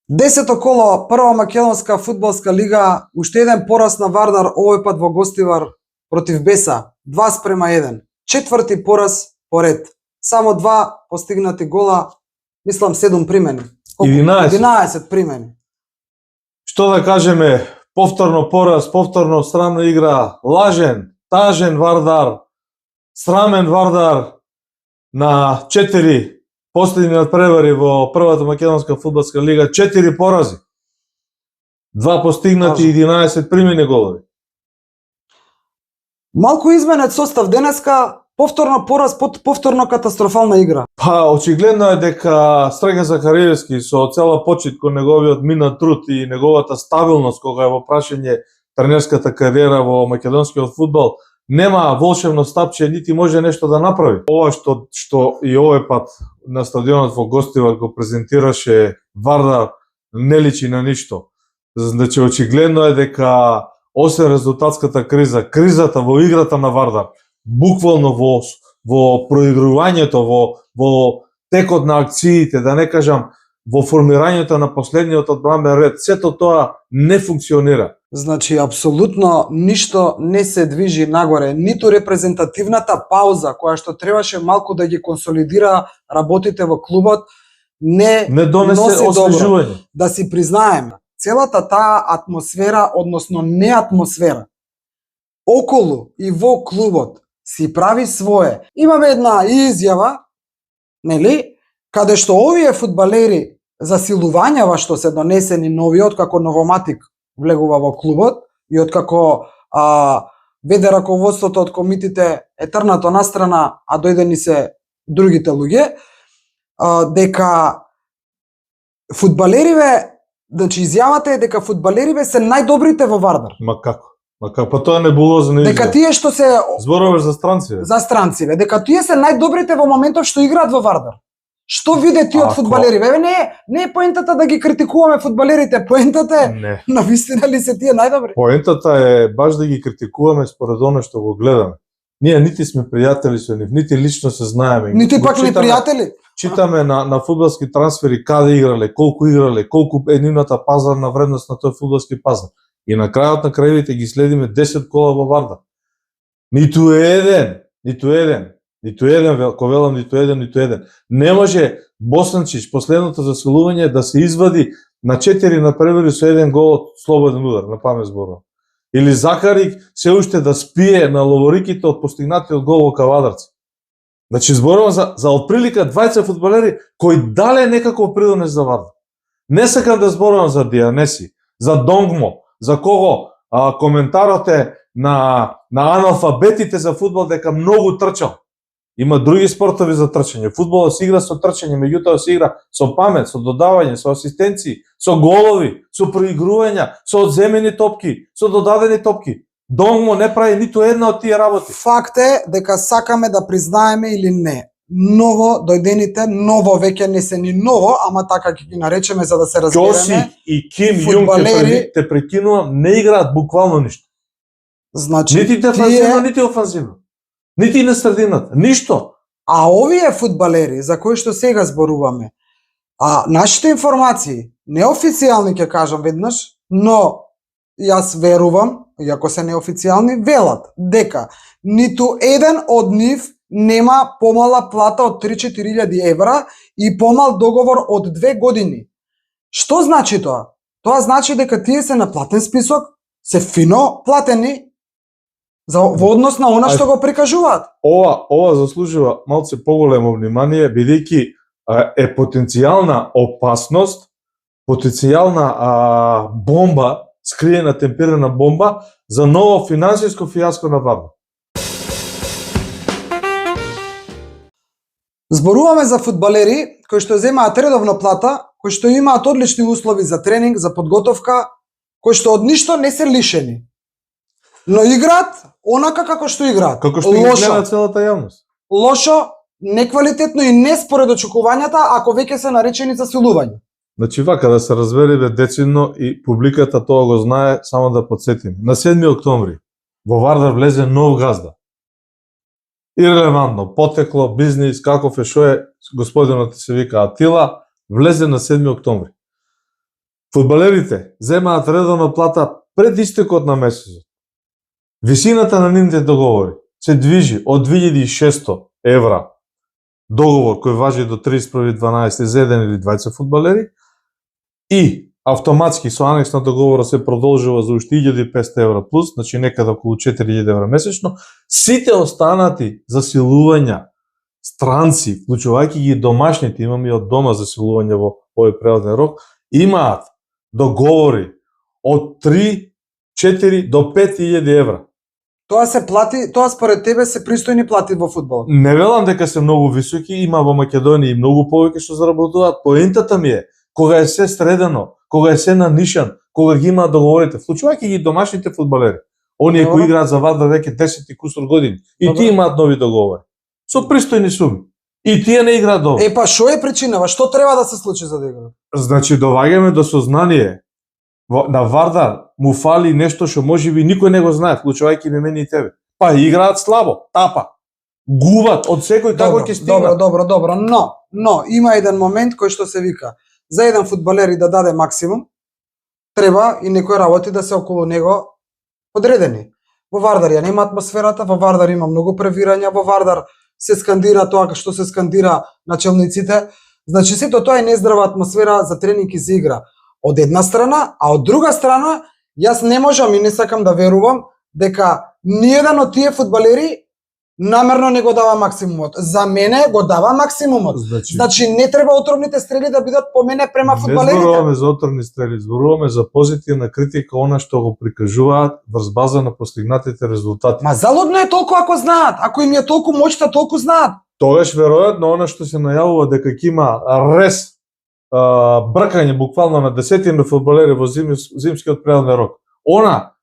Десето коло, прва македонска фудбалска лига, уште еден пораз на Вардар, овој пат во гостивар против Беса, 2:1. Четврти пораз поред. Само 2 постигнати гола, мислам 7 примени. 11 примени. Што да кажеме, повторно пораз, повторно срамна игра, лажен, тажен Вардар, срамен Вардар на 4 последни надпревари во првата македонска фудбалска лига, 4 порази. 2 постигнати, 11 примени голови. Малку изменет состав денеска, повторно пораз, повторно катастрофална игра. Очигледно е дека Страга Захариевски со цела почит кон неговиот минат труд и неговата стабилност кога е во прашање тренерската кариера во македонскиот фудбал, нема волшебно стапче, нити може нешто да направи. Ова што и овој пат на стадионот во гостивар го презентираше Вардар не личи на ништо. Значи очигледно е дека освен резултатската криза, кризата во играта на Вардар, буквално во проигрувањето, во текот на акциите, да не кажам, во формирањето на последниот одбранбен ред, сето тоа не функционира. Значи, апсолутно ништо не се движи нагоре, ниту репрезентативната пауза, која што требаше малку да ги консолидира работите во клубот, не донесе освежување. Да си признаеме, целата таа атмосфера, односно не атмосфера, околу и во клубот си прави свое. Имаме една изјава, нели, каде што овие фудбалери засилувањава што се донесени новиот како новоматик влегува во клубот и откако веде раководството од комитите е трнато настрана, а дојдени се другите луѓе, дека фудбалериве, значи изјавата е дека фудбалериве се најдобрите во Вардар. Ма како? Па тоа не небулозна изјава. Дека тие што се зборуваш за странци. За странци, дека тие се најдобрите во моментов што играат во Вардар. Што виде ти од фудбалери? Не е поентата да ги критикуваме фудбалерите, поентата е навистина ли се тие најдобри? Поентата е баш да ги критикуваме според оно што го гледаме. Ние нити сме пријатели со нив, нити лично се знаеме. Нити пак не пријатели. Читаме на фудбалски трансфери каде играле, колку е нивната пазарна вредност на тој фудбалски пазар. И на крајот на крајовите ги следиме 10 кола во Вардар. Ниту еден. Не може Босанчич последното засилување да се извади на 4 надпревари со 1 гол од слободен удар, на памет зборувам. Или Захарик се уште да спие на ловориките од постигнатиот гол во Кавадарци. Значи зборувам за отприлика 20 фудбалери кои дале некако придонес за Вардар. Не сакам да зборувам за Дианеси, за Донгмо, за кого коментарот е на аналфабетите за фудбал дека многу трчал. Има други спортови за трчање. Фудбалот се игра со трчање, меѓутоа се игра со памет, со додавање, со асистенции, со голови, со проигрувања, со одземени топки, со додадени топки. Донгмо не прави ниту една од тие работи. Факт е дека сакаме да признаеме или не. Ново дојдените, ново веќе не се ни ново, ама така ќе ги наречеме за да се разбереме. Ќоси и Ким Јунг те прекинувам, не играат буквално ништо. Значи, нити дефанзивно, нити офанзивно. Нити на средината, ништо. А овие фудбалери за кои што сега зборуваме, нашите информации, неофицијални ќе кажам веднаш, но јас верувам, иако се неофицијални, велат дека ниту еден од нив нема помала плата од 3-4 евра и помал договор од 2 години. Што значи тоа? Тоа значи дека тие се на платен список, се фино платени во однос на она што го прикажуваат. Ова заслужува малце поголемо внимание, бидејќи е потенцијална опасност, потенцијална бомба, скриена темперирана бомба за ново финансиско фијаско на Вардар. Зборуваме за фудбалери кои што земаат редовна плата, кои што имаат одлични услови за тренинг, за подготовка, кои што од ништо не се лишени. Но играат онака како што играат. Како што ги гледа целата јавност. Лошо, неквалитетно и не според очекувањата, ако веќе се наречени засилувања. Значи вака да се разбереме децидно и публиката тоа го знае, само да подсетим. На 7 октомври во Вардар влезе нов газда. Ирелевантно, потекло, бизнис, каков е, шо е, господинот се вика Атила, влезе на 7 октомври. Фудбалерите земаат редовна плата пред истекот на месецот. Висината на нивните договори се движи од 2600 евра договор кој важи до 31.12 за еден или двајца фудбалери и автоматски со анекс на договора се продолжува за уште 1500 евра плюс, значи некаде околу 4000 евра месечно. Сите останати засилувања странци, вклучувајќи ги домашните, имаме и од дома засилување во овој прелазен рок, имаат договори од 3, 4 до 5000 евра. Тоа се плати, тоа според тебе се пристојни плати во фудбал. Не велам дека се многу високи, има во Македонија и многу повеќе што заработуваат. Поентата ми е, кога е се средено, кога е се на нишан, кога ги има договорите, вклучувајќи ги домашните фудбалери, оние кои играат за Вардар веќе 10 и кусур години, и тие имаат нови договори. Со пристојни суми. И тие не играат добро. Па што е причинава? Што треба да се случи за да играат? Значи, доваѓаме до сознание. На Вардар му фали нешто што можеби никој не го знае, вклучувајќи мене и тебе. Па играат слабо, тапа. Гуват од секој како ќе стигнат. Добро, но има еден момент кој што се вика за еден фудбалер и да даде максимум, треба и некои работи да се околу него подредени. Во Вардар ја нема атмосферата, во Вардар има многу превирања, во Вардар се скандира тоа што се скандира начелниците. Значи сето тоа е нездрава атмосфера за тренинг и за игра. Од една страна, а од друга страна, јас не можам и не сакам да верувам дека ниеден од тие фудбалери намерно не го дава максимумот. За мене го дава максимумот. Значи не треба отровните стрели да бидат по мене према фудбалерите. Не зборуваме за отровни стрели, зборуваме за позитивна критика, она што го прикажуваат врз база на постигнатите резултати. Ма залудно е толку ако знаат, ако им е толку моќта, толку знаат. Тогаш веројатно она што се најавува дека ќе има рез бркање буквално на десетина фудбалери во зимскиот прелазен рок. Она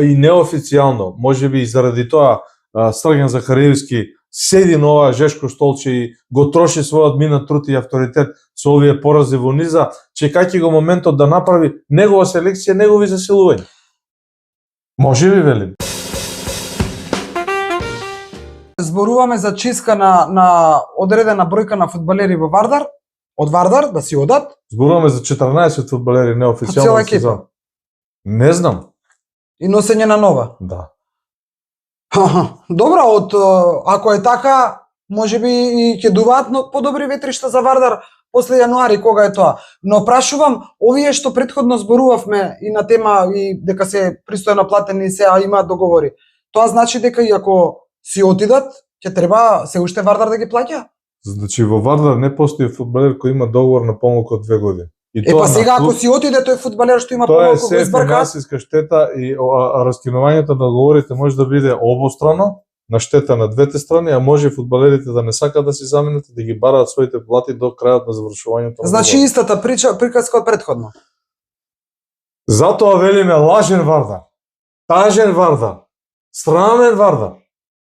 и неофицијално, можеби и заради тоа Срген Захариевски седи на ова жешко столче и го троши својот минат труд и авторитет со овие порази во низа, чекајќи го моментот да направи негова селекција, негови засилувања. Може би, велим. Зборуваме за чистка на одредена бројка на фудбалери во Вардар, од Вардар да си одат. Зборуваме за 14 фудбалери неофицијално сезон. Не знам. И носење на нова. Да. Добро, ако е така, можеби и ќе дуваат подобри ветришта за Вардар после јануари, кога е тоа. Но прашувам, овие што претходно зборувавме и на тема и дека се пристојно платени се, а имаат договори. Тоа значи дека и ако си отидат, ќе треба се уште Вардар да ги плаќа? Значи во Вардар не постои фудбалер кој има договор на помалку од 2 години. Па сега ако си отиде тој фудбалер што има помалку го избрка, тоа е финансиска штета и раскинувањето на договорите може да биде обострано, на штета на двете страни, а може фудбалерите да не сакаат да си заменат и да ги бараат своите плати до крајот на завршувањето на. Значи истата приказка од претходно. Затоа велиме лажен Вардар, тажен Вардар, срамен Вардар.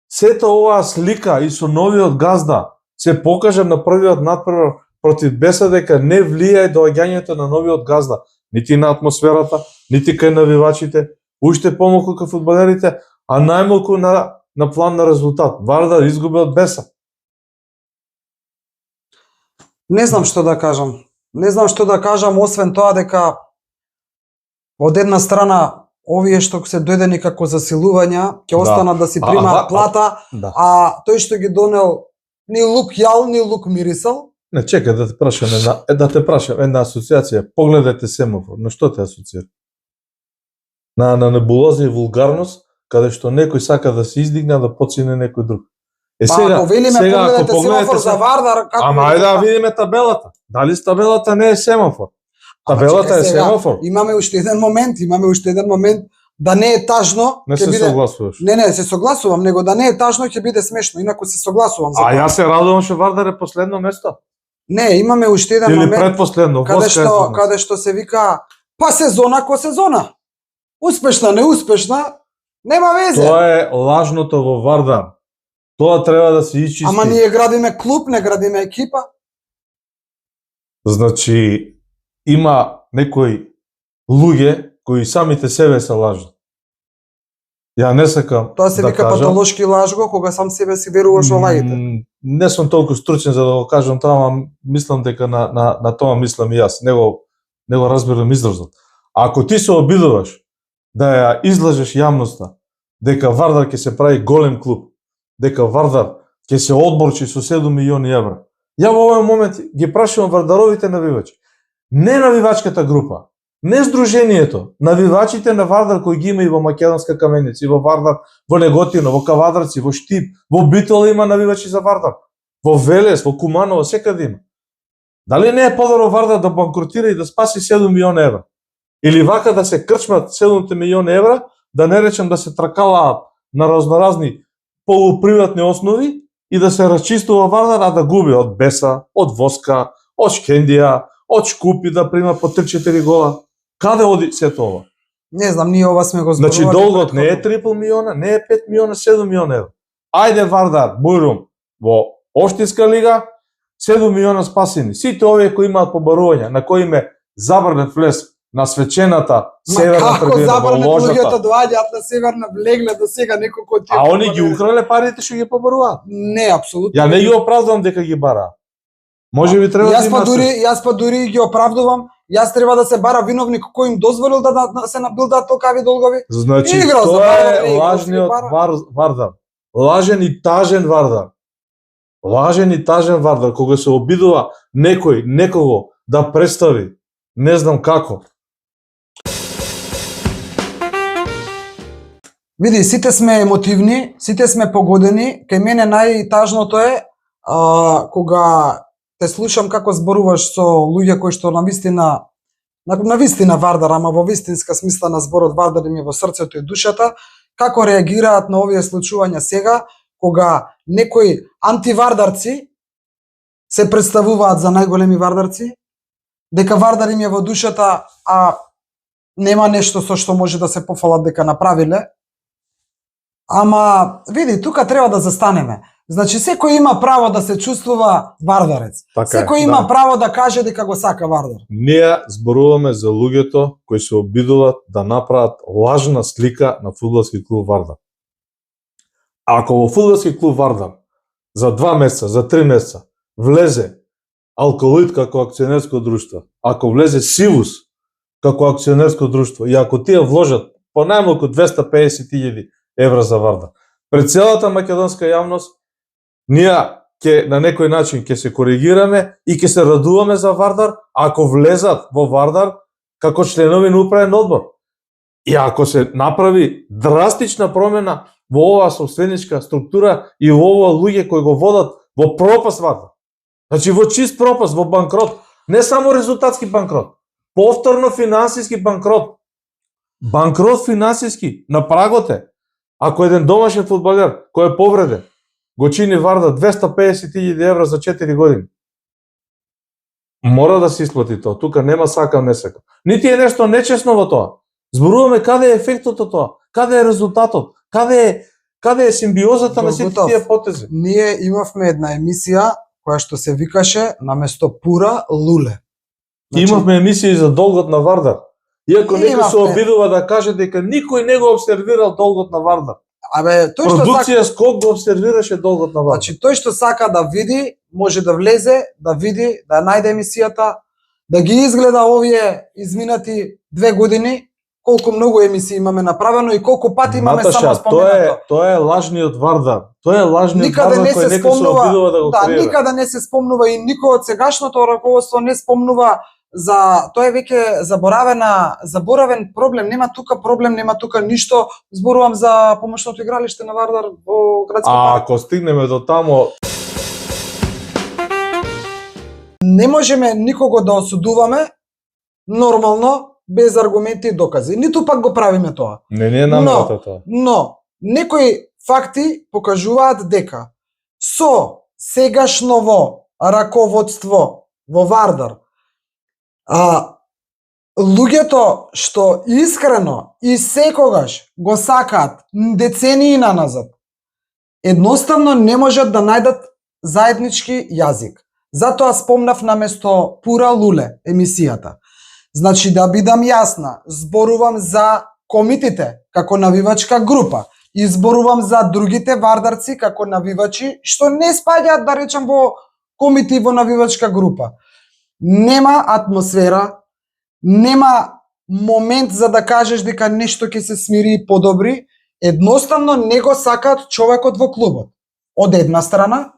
Сето оваа слика и со новиот газда се покажа на првиот надпревар против Беса дека не влијае доаѓањето на новиот газда, нити на атмосферата, нити кај навивачите, уште помалку кај фудбалерите, а најмалку на план на резултат. Вардар изгуби од Беса. Не знам што да кажам. Не знам што да кажам, освен тоа дека од една страна овие што се дојдени како засилувања ќе останат да си примаат плата, а тој што ги донел ни лук јал, ни лук мирисал. Не, чекај да те прашам една асоциација. Погледајте семафор, на што те асоцира? На небулоза и вулгарност, каде што некој сака да се издигне, да подцене некој друг. Сега, ако велиме погледате семафор за Вардар, како... Ама ајде да видиме табелата. Дали табелата не е семафор? Табелата е семафор. Имаме уште еден момент да не е тажно, не се согласуваш. Не, се согласувам, него да не е тажно ќе биде смешно, инаку се согласувам за тоа. А јас се радувам што Вардар е последно место. Не, имаме уште еден момент. Или предпоследно, каде што се вика па сезона ко сезона. Успешна, неуспешна, нема везе. Тоа е лажното во Вардар. Тоа треба да се ичисти. Ама ние градиме клуб, не градиме екипа. Значи, има некои луѓе кои самите себе се лажат. Ја не сакам тоа се вика патолошки лажго, кога сам себе си веруваш во лаѓите. Не сум толку стручен за да го кажам тоа, ама мислам дека на тоа мислам и јас. Него не го разбирам изразот. Ако ти се обидуваш да ја излажеш јавноста дека Вардар ќе се прави голем клуб, дека Вардар ќе се одборчи со 7 милиони евра, ја во овој момент ги прашувам вардаровите навивачи. Не навивачката група, не здружението, навивачите на Вардар кои ги има и во Македонска Каменица, и во Вардар, во Неготино, во Кавадарци, во Штип, во Битола има навивачи за Вардар, во Велес, во Куманово, секаде има. Дали не е подобро Вардар да банкротира и да спаси 7 милиона евра? Или вака да се крчмат 7 милиони евра, да не речем да се тракалаат на разноразни полуприватни основи и да се разчистува Вардар, а да губи од Беса, од Воска, од Шкендија, од Шкупи да прима по 3-4 гола. Каде оди сето ова? Не знам, ние ова сме го зборували. Значи долгот не е 3,5 милиона, не е 5 милиона, 7 милиона евра. Ајде Вардар, Бујрум, во Оштинска лига, 7 милиона спасени. Сите овие кои имаат побарувања, на кои им е забранет влез на свечената северна како трибина, во забранет ложата. луѓето доаѓаат на северна влегле до сега неколку од тие. А они ги украле парите што ги побаруваат. Не, апсолутно. Ја не ги оправдувам дека ги бара. Може би треба да има Јас па дури ги оправдувам. Јас треба да се бара виновник кој им дозволил да се набилдаат толкави долгови. Значи, Играл за тоа Вардар, е играл лажниот за Вардар. Вардар. Лажен и тажен Вардар. Лажен и тажен Вардар, кога се обидува некој, некого да представи, не знам како. Види, сите сме емотивни, сите сме погодени. Кај мене најтажното е кога те слушам како зборуваш со луѓе кои што на вистина Вардар, ама во вистинска смисла на зборот Вардар им е во срцето и душата, како реагираат на овие случувања сега, кога некои антивардарци се представуваат за најголеми вардарци, дека Вардар им е во душата, а нема нешто со што може да се пофалат дека направиле. Ама, види, тука треба да застанеме. Значи, секој има право да се чувствува вардарец. Така е, Секој има право да каже дека го сака Вардар. Ние зборуваме за луѓето кои се обидуваат да направат лажна слика на фудбалски клуб Вардар. Ако во фудбалски клуб Вардар за 2 месеца, за 3 месеца влезе Алколит како акционерско друштво, ако влезе Сивус како акционерско друштво и ако тие вложат по најмалку 250.000 евра за Вардар, пред целата македонска јавност, ние на некој начин ќе се коригираме и ќе се радуваме за Вардар, ако влезат во Вардар како членови на управен одбор. И ако се направи драстична промена во оваа собственичка структура и во оваа луѓе кои го водат во пропаст Вардар. Значи во чист пропаст, во банкрот, не само резултатски банкрот, повторно финансиски банкрот. Банкрот финансиски на прагот е. Ако еден домашен фудбалер кој е повреден го чини Вардар 250.000 евра за 4 години, мора да се исплати тоа. Тука нема сакам, не сакам. Нити е нешто нечесно во тоа. Зборуваме каде е ефектот од тоа, каде е резултатот, каде е симбиозата на сите тие потези. Ние имавме една емисија која што се викаше наместо Пура Луле. Имавме емисија за долгот на Вардар. Иако некој се Имавме. обидува да каже дека никој не го обсервирал долгот на Вардар. Абе, тој што Продукција Скок го обсервираше долгот на Вардар. Значи, тој што сака да види, може да влезе, да види, да најде емисијата, да ги изгледа овие изминати 2 години, колку многу емисии имаме направено и колку пати имаме само споменато. Тоа е лажниот Вардар. Тоа е лажниот Никаде Вардар не кој се некој се обидува да го да, креира. никаде не се спомнува и никој од сегашното раководство не спомнува за тоа е веќе заборавен проблем, нема тука проблем, нема тука ништо. Зборувам за помошното игралиште на Вардар во градски парк. Ако стигнеме до тамо, Не можеме никого да осудуваме нормално без аргументи и докази. Ниту пак го правиме тоа. не е намерата тоа. Но некои факти покажуваат дека со сегашново раководство во Вардар, луѓето што искрено и секогаш го сакаат децении наназад, едноставно не можат да најдат заеднички јазик. Затоа спомнав наместо Пура Луле емисијата. Значи, да бидам јасна, зборувам за комитите како навивачка група и зборувам за другите вардарци како навивачи што не спаѓаат, да речем, во комити во навивачка група. Нема атмосфера, нема момент за да кажеш дека нешто ќе се смири и подобри, едноставно не го сакаат човекот во клубот. Од една страна,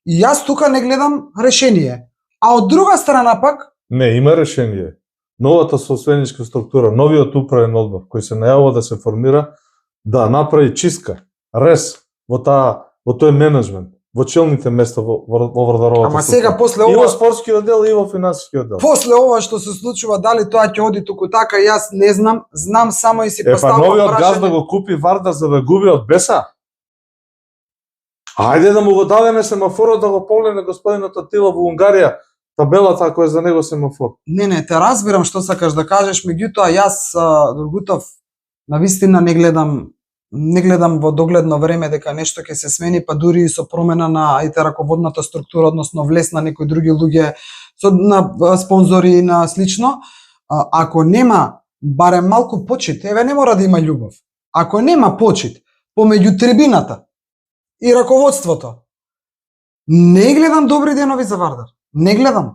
и јас тука не гледам решение. А од друга страна пак, Не, има решение. Новата собственичка структура, новиот управен одбор кој се најавува да се формира, да направи чистка, рез во тој менеджмент, во челните места во Вардаровата. ама сега после и во ова, спортски оддел и во финансиски оддел. после ова што се случува, дали тоа ќе оди туку така, јас не знам, знам само и си Па поставам новиот прашање. газ да го купи Вардар за да губи од Беса? Ајде да му го дадеме семафорот да го погледне господинот Атила во Унгарија, табелата ако е за него семафор. Не, те разбирам што сакаш да кажеш, меѓутоа јас, Другутов, навистина не гледам во догледно време дека нешто ќе се смени, па дури и со промена на раководната структура, односно влез на некои други луѓе, на спонзори и на слично. Ако нема барем малку почит, еве не мора да има љубов. Ако нема почит помеѓу трибината и раководството, не гледам добри денови за Вардар. Не гледам.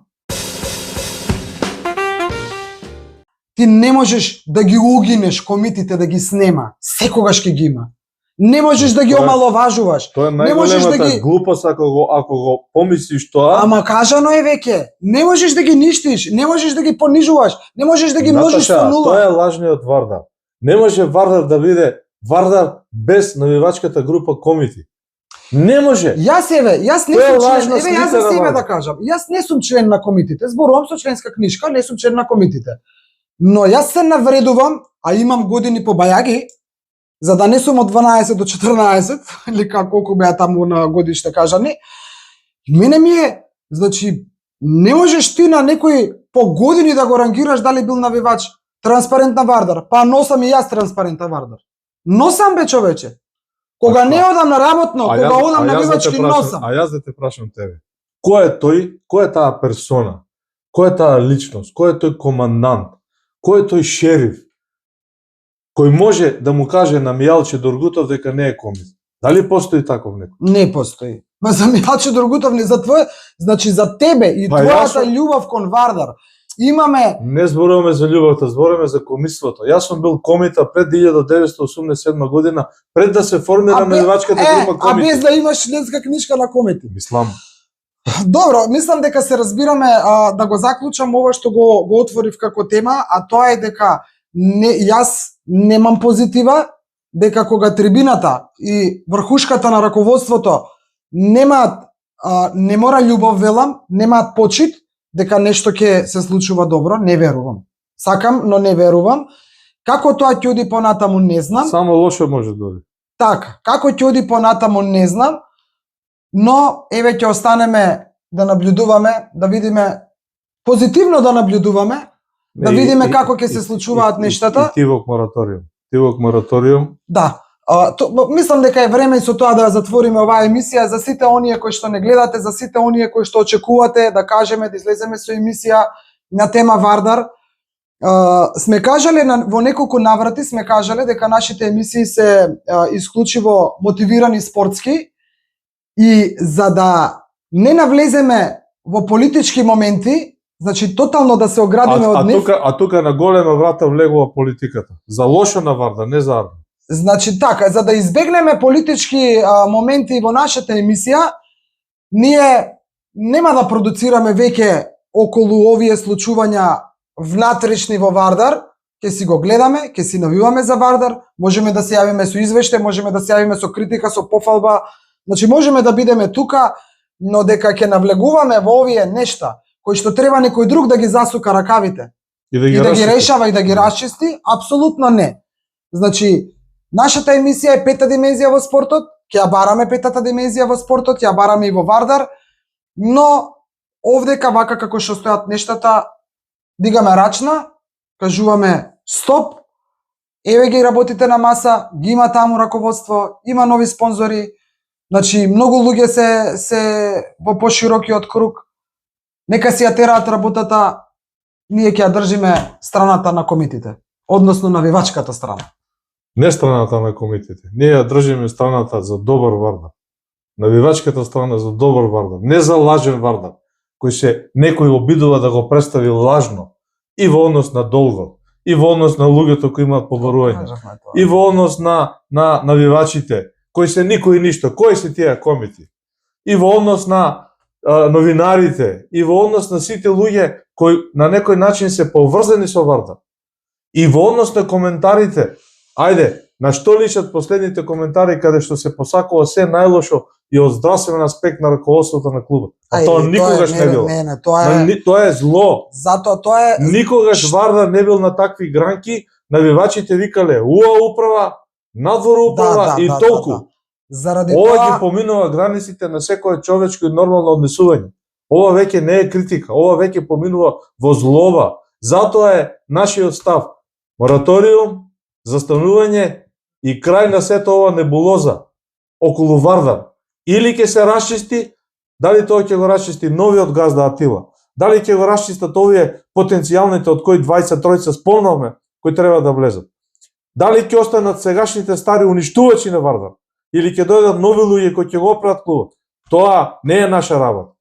Ти не можеш да ги угинеш комитите да ги снема. Секогаш ќе ги има. Не можеш да ги Тоа е- омаловажуваш. Тоа е Не можеш да најголемата ги- глупост ако го помислиш тоа. Ама кажано е веќе. Не можеш да ги ништиш, не можеш да ги понижуваш, не можеш да ги множиш со Наташа, нула. тоа е лажниот Вардар. Не може Вардар да биде Вардар без навивачката група комити. Не може. Јас не Тоа е сум член, лажна еве јас слика за на себе Вардар. да кажам. Јас не сум член на комитите. Зборувам со членска книжка, не сум член на комитите. Но јас се навредувам, а имам години по бајаги, за да не сум од 12 до 14, или колку беа таму на годиште кажани. Мене ми е, значи, не можеш ти на некој по години да го рангираш дали бил навивач транспарент на Вардар. Па носам и јас транспарент на Вардар. Носам бе човече. Кога А не што? одам на работно, кога одам на навивачки носам. А јас да те прашам тебе. Кој е тој? Кој е таа персона? Кој е таа личност? Кој е тој командант? Кој е тој шериф? Кој може да му каже на Мијалче Доргутов дека не е комит? Дали постои таков некој? Не постои. Ма за Мијалче Доргутов не за твој, значи за тебе и Па твојата јас- љубов кон Вардар. Имаме Не зборуваме за љубовта, зборуваме за комиството. Јас сум бил комита пред 1987 година, пред да се формира бе- навивачката група а без комити. да имаш членска книжка на комити. Мислам, Добро, мислам дека се разбираме, да го заклучам ова што го отворив како тема, а тоа е дека јас немам позитива, дека кога трибината и врхушката на раководството немаат, не мора љубов велам, немаат почит, дека нешто ќе се случува добро, не верувам. Сакам, но не верувам. Како тоа ќе оди понатаму не знам. само лошо може да оди. Така, како ќе оди понатаму не знам, но еве ќе останеме да наблюдуваме, да видиме позитивно да наблюдуваме, да Не, видиме како ќе се случуваат нештата. И Тивок мораториум. Тивок мораториум. Да. Мислам дека е време и со тоа да затвориме оваа емисија за сите оние кои што не гледате, за сите оние кои што очекувате да кажеме, да излеземе со емисија на тема Вардар. Сме кажале во неколку наврати сме кажале дека нашите емисии се исклучиво мотивирани спортски и за да не навлеземе во политички моменти, значи тотално да се оградиме од нив. А тука на голема врата влегува политиката. За лошо на Вардар, не за Арна. Значи така, за да избегнеме политички моменти во нашата емисија, ние нема да продуцираме веќе околу овие случувања внатрешни во Вардар, ќе си го гледаме, ќе си навиваме за Вардар, можеме да се јавиме со извештај, можеме да се јавиме со критика, со пофалба, значи можеме да бидеме тука, но дека ќе навлегуваме во овие нешта, кои што треба некој друг да ги засука ракавите И и да ги расчисти. решава и да ги расчисти, апсолутно не. Значи, нашата емисија е пета димензија во спортот, ќе ја бараме петата димензија во спортот, ќе ја бараме и во Вардар, но овдека вака како што стојат нештата, дигаме рачна, кажуваме стоп, еве ги работите на маса, ги има таму раководство, има нови спонзори, значи многу луѓе се во поширокиот круг, нека си ја тераат работата, ние ќе ја држиме страната на комитите, односно навивачката страна. Не страната на комитите. Ние ја држиме страната за добар Вардар. Навивачката страна за добар Вардар, не за лажен Вардар, кој се некој обидува да го представи лажно, и во однос на долгот, и во однос на луѓето кои имаат побарување, Кажавме тоа. и во однос на навивачите, кои се никој ништо, кои се тие комити, и во однос на новинарите, и во однос на сите луѓе кои на некој начин се поврзани со Вардар, и во однос на коментарите, ајде, на што личат последните коментари каде што се посакува се најлошо и од здравствен аспект на раководството на клубот. А тоа никогаш не било. Не, тоа е Тоа е зло. затоа тоа е Никогаш Вардар не бил на такви гранки, навивачите викале управа, надвор управа и толку. Заради Ова тоа ги поминува границите на секое човечко и нормално однесување. Ова веќе не е критика, ова веќе поминува во злоба. Затоа е нашиот став мораториум, застанување и крај на сето ова небулоза околу Вардар. Или ќе се расчисти, дали тоа ќе го расчисти новиот газда Атила, дали ќе го расчистат овие потенцијалните од кои 23 спомнавме, кои треба да влезат. Дали ќе останат сегашните стари уништувачи на Вардар, или ќе дојдат нови луѓе кои ќе го оправат клубот. Тоа не е наша работа.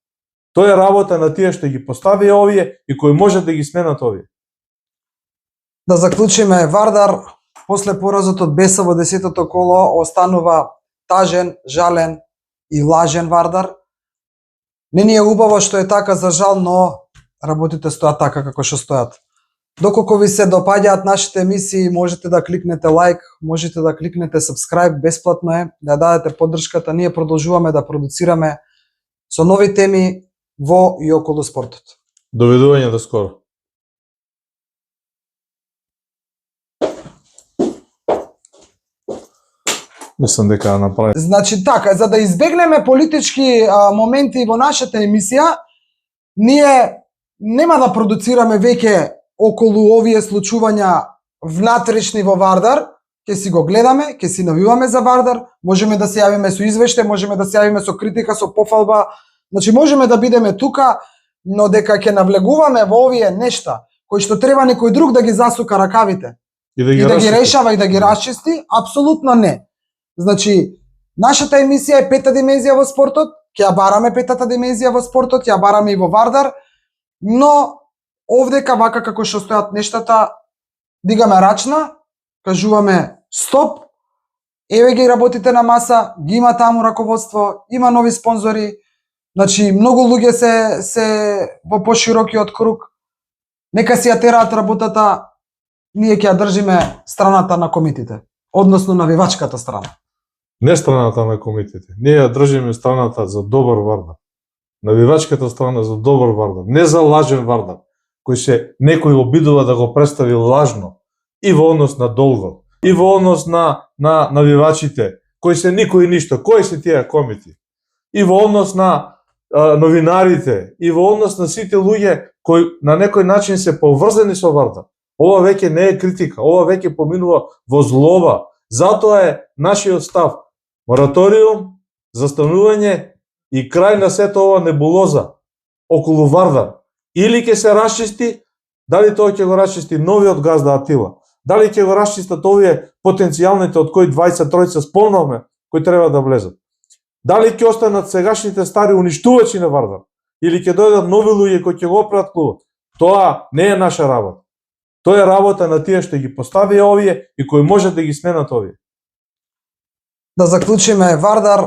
Тоа е работа на тие што ги постави овие и кои можат да ги сменат овие. да заклучиме, Вардар после поразот од Беса во 10-то коло останува тажен, жален и лажен Вардар. Не ни е убаво што е така, за жал, но работите стојат така како што стојат. Доколку ви се допаѓаат нашите емисии, можете да кликнете лайк, можете да кликнете subscribe, бесплатно е, да дадете поддршката. Ние продолжуваме да продуцираме со нови теми во и околу спортот. Довидување до скоро. Мислам дека направи. Значи така, за да избегнеме политички моменти во нашата емисија, ние нема да продуцираме веќе околу овие случувања внатрешни во Вардар, ќе си го гледаме, ќе си навиваме за Вардар, можеме да се јавиме со извештај, можеме да се јавиме со критика, со пофалба, значи можеме да бидеме тука, но дека ќе навлегуваме во овие нешта, кои што треба некој друг да ги засука ракавите И да и да ги решава и да ги расчисти, апсолутно не. Значи, нашата емисија е пета димензија во спортот, ќе ја бараме петата димензија во спортот, ја бараме и во Вардар, но овдека вака како што стојат нештата, дигаме рачна, кажуваме стоп, еве ги работите на маса, ги има таму раководство, има нови спонзори, значи многу луѓе се во поширокиот круг, нека си ја тераат работата, ние ќе ја држиме страната на комитите, односно навивачката страна. Не страната на комитите. Ние ја држиме страната за добар Вардар. Навивачката страна за добар Вардар, не за лажен Вардар, кој се некој обидува да го представи лажно и во однос на долгот, и во однос на навивачите, кои се никој ништо, кои се тие комити, и во однос на новинарите, и во однос на сите луѓе кои на некој начин се поврзани со Вардар. Ова веќе не е критика, ова веќе поминува во злоба. Затоа е нашиот став мораториум, застанување и крај на сето ова небулоза околу Вардар. Или ќе се расчисти, дали тоа ќе го расчисти новиот газда Атила, дали ќе го расчистат овие потенцијалните од кои 23 спомнавме, кои треба да влезат. Дали ќе останат сегашните стари уништувачи на Вардар, или ќе дојдат нови луѓе кои ќе го оправат клубот. Тоа не е наша работа. Тоа е работа на тие што ги постави овие и кои можат да ги сменат овие. Да заклучиме, Вардар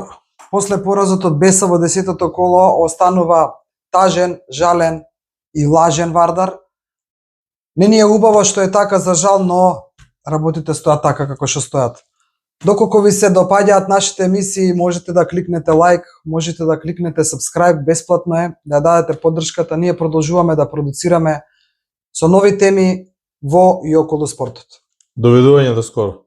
после поразот од Беса во 10-то коло останува тажен, жален и лажен Вардар. Не ни е убаво што е така, за жал, но работите стојат така како што стојат. Доколку ви се допаѓаат нашите емисии, можете да кликнете лайк, можете да кликнете subscribe, бесплатно е, да дадете поддршката. Ние продолжуваме да продуцираме со нови теми во и околу спортот. Довидување до скоро.